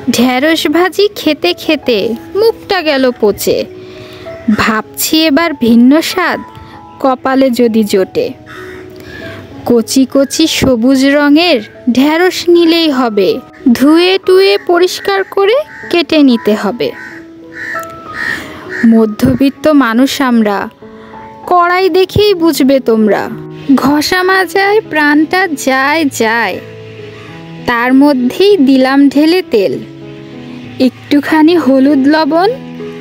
ঢেঁড়স ভাজি খেতে খেতে মুখটা গেল পচে। ভাবছি এবার ভিন্ন স্বাদ কপালে যদি জোটে। কচি কচি সবুজ রঙের ঢেঁড়স নিলেই হবে, ধুয়ে টুয়ে পরিষ্কার করে কেটে নিতে হবে। মধ্যবিত্ত মানুষ আমরা, কড়াই দেখেই বুঝবে তোমরা। ঘষা মাজায় প্রাণটা যায় যায়, তার মধ্যেই দিলাম ঢেলে তেল। একটুখানি হলুদ লবণ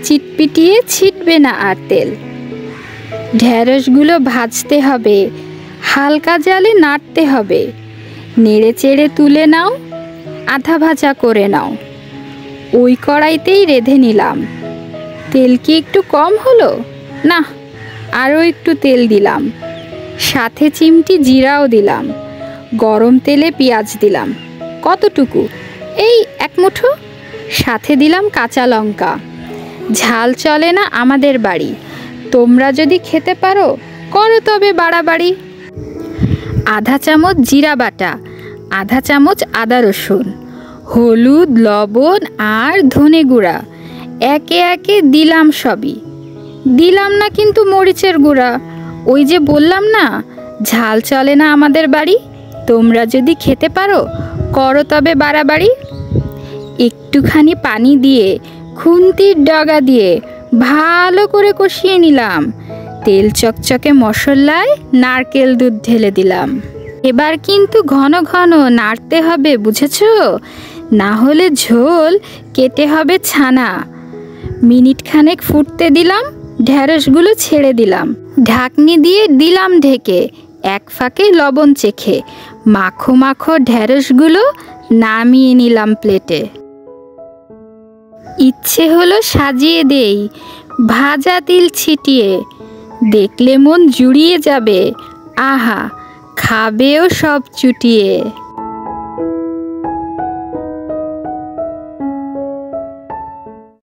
চিটপিটিয়ে ছিটবে না আর তেল। ঢেঁড়সগুলো ভাজতে হবে, হালকা জালে নাড়তে হবে। নেড়ে চেড়ে তুলে নাও, আধা ভাজা করে নাও। ওই কড়াইতেই রেঁধে নিলাম। তেল কি একটু কম হলো? না, আরও একটু তেল দিলাম। সাথে চিমটি জিরাও দিলাম। গরম তেলে পেঁয়াজ দিলাম। কতটুকু? এই এক মুঠো। সাথে দিলাম কাঁচা লঙ্কা। ঝাল চলে না আমাদের বাড়ি, তোমরা যদি খেতে পারো করো তবে বাড়াবাড়ি। আধা চামচ জিরা বাটা, আধা চামচ আদা রসুন, হলুদ লবণ আর ধনে গুঁড়া একে একে দিলাম সবই। দিলাম না কিন্তু মরিচের গুঁড়া। ওই যে বললাম না, ঝাল চলে না আমাদের বাড়ি, তোমরা যদি খেতে পারো করো তবে বাড়াবাড়ি। একটুখানি পানি দিয়ে খুন্তির ডগা দিয়ে ভালো করে কষিয়ে নিলাম। তেল চকচকে মশলায় নারকেল দুধ ঢেলে দিলাম। এবার কিন্তু ঘন ঘন নাড়তে হবে, বুঝেছো? না হলে ঝোল কেটে হবে ছানা। মিনিট খানেক ফুটতে দিলাম, ঢেঁড়সগুলো ছেড়ে দিলাম। ঢাকনি দিয়ে দিলাম ঢেকে, এক ফাঁকে লবণ চেখে মাখো মাখো ঢেঁড়সগুলো নামিয়ে নিলাম প্লেটে। ইচ্ছে হলো সাজিয়ে দেই ভাজা তিল ছিটিয়ে, দেখলে মন জুড়িয়ে যাবে। আহা, খাবেও সব চুটিয়ে।